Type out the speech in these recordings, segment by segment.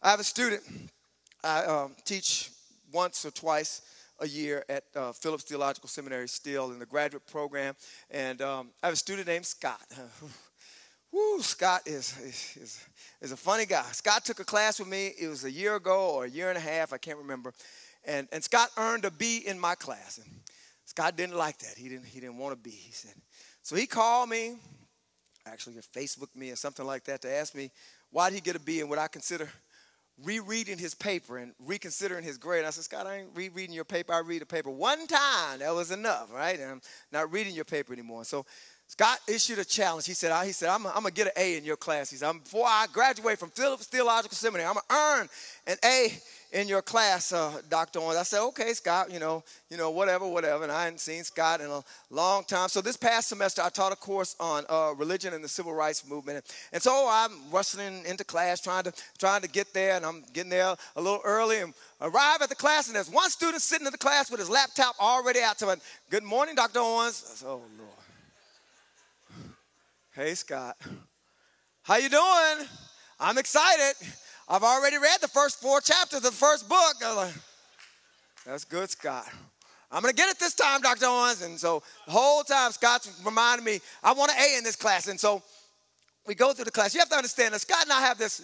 I have a student. I teach once or twice a year at Phillips Theological Seminary, still in the graduate program. And I have a student named Scott. Woo, Scott is a funny guy. Scott took a class with me. It was a year ago or a year and a half. I can't remember. And Scott earned a B in my class. And Scott didn't like that. He didn't want a B. He said. So he called me, actually Facebooked me or something like that, to ask me why did he get a B and would I consider rereading his paper and reconsidering his grade. I said, Scott, I ain't rereading your paper. I read the paper one time. That was enough, right? And I'm not reading your paper anymore. So Scott issued a challenge. He said, I'm going to get an A in your class. He said, before I graduate from Phillips Theological Seminary, I'm going to earn an A in your class, Dr. Owens. I said, okay, Scott, whatever. And I hadn't seen Scott in a long time. So this past semester, I taught a course on religion and the civil rights movement. And so I'm rushing into class, trying to get there, and I'm getting there a little early and arrive at the class, and there's one student sitting in the class with his laptop already out. So, good morning, Dr. Owens. I said, oh, Lord. Hey, Scott. How you doing? I'm excited. I've already read the first 4 chapters of the first book. I was like, that's good, Scott. I'm going to get it this time, Dr. Owens. And so the whole time, Scott's reminding me, I want an A in this class. And so we go through the class. You have to understand that Scott and I have this,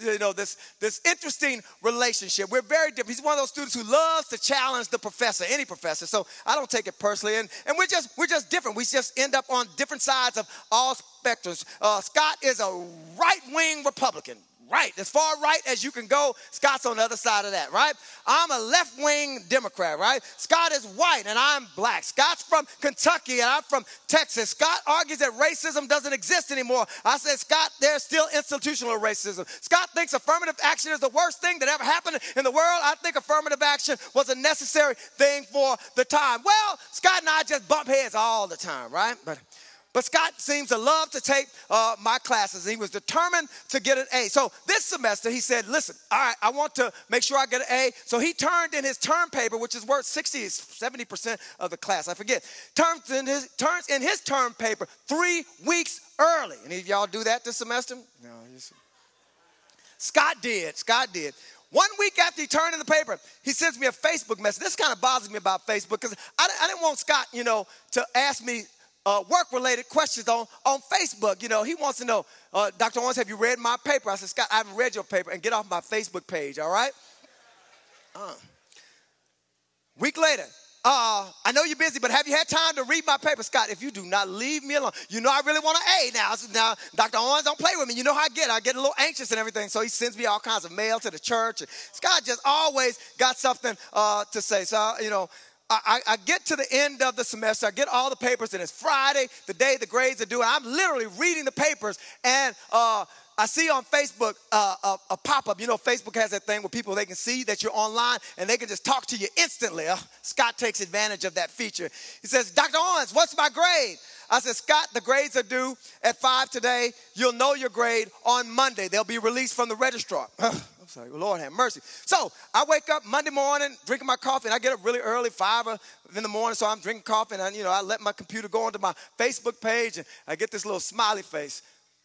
this interesting relationship. We're very different. He's one of those students who loves to challenge the professor, any professor. So I don't take it personally. And we're just different. We just end up on different sides of all spectrums. Scott is a right-wing Republican. Right, as far right as you can go, Scott's on the other side of that, right? I'm a left-wing Democrat, right? Scott is white and I'm black. Scott's from Kentucky and I'm from Texas. Scott argues that racism doesn't exist anymore. I said, Scott, there's still institutional racism. Scott thinks affirmative action is the worst thing that ever happened in the world. I think affirmative action was a necessary thing for the time. Well, Scott and I just bump heads all the time, right? But Scott seems to love to take my classes. He was determined to get an A. So this semester, he said, listen, all right, I want to make sure I get an A. So he turned in his term paper, which is worth 70% of the class. I forget. Turns in his term paper 3 weeks early. Any of y'all do that this semester? No. Scott did. 1 week after he turned in the paper, he sends me a Facebook message. This kind of bothers me about Facebook because I didn't want Scott, to ask me work-related questions on Facebook. He wants to know, Dr. Owens, have you read my paper? I said, Scott, I haven't read your paper, and get off my Facebook page, all right? Week later, I know you're busy, but have you had time to read my paper? Scott, if you do not leave me alone, I really want an A now. Now, Dr. Owens, don't play with me. You know how I get. I get a little anxious and everything, so he sends me all kinds of mail to the church. And Scott just always got something to say. So, I get to the end of the semester. I get all the papers, and it's Friday, the day the grades are due. And I'm literally reading the papers, and I see on Facebook a pop-up. Facebook has that thing where they can see that you're online, and they can just talk to you instantly. Scott takes advantage of that feature. He says, Dr. Owens, what's my grade? I said, Scott, the grades are due at 5 today. You'll know your grade on Monday. They'll be released from the registrar. I'm sorry, Lord have mercy. So I wake up Monday morning, drinking my coffee, and I get up really early, 5 in the morning, so I'm drinking coffee, and I let my computer go onto my Facebook page, and I get this little smiley face.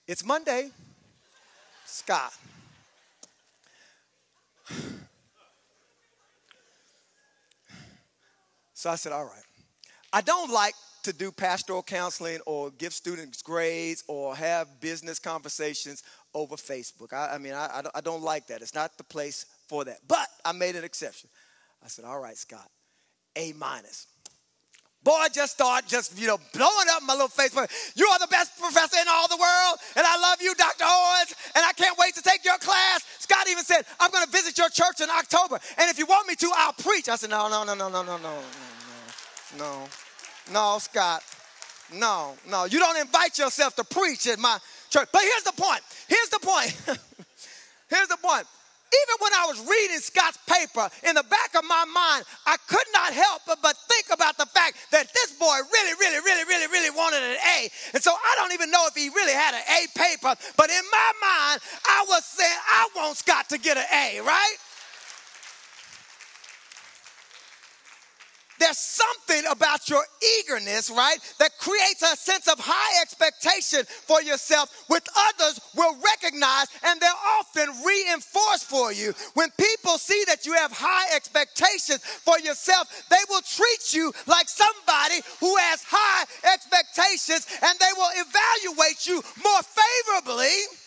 It's Monday. Scott. So I said, all right. I don't like to do pastoral counseling or give students grades or have business conversations over Facebook. I don't like that. It's not the place for that. But I made an exception. I said, all right, Scott, A-. Boy, I just start blowing up my little Facebook. You are the best professor in all the world, and I love you, Dr. Owens, and I can't wait to take your class. Scott even said, I'm going to visit your church in October, and if you want me to, I'll preach. I said, no, Scott. No. You don't invite yourself to preach at my church. But here's the point. Even when I was reading Scott's paper, in the back of my mind, I could not help but think about the fact that this boy really wanted an A. And so I don't even know if he really had an A paper, but in my mind, I was saying, I want Scott to get an A, right? There's something about your eagerness, right, that creates a sense of high expectation for yourself, which others will recognize, and they're often reinforced for you. When people see that you have high expectations for yourself, they will treat you like somebody who has high expectations, and they will evaluate you more favorably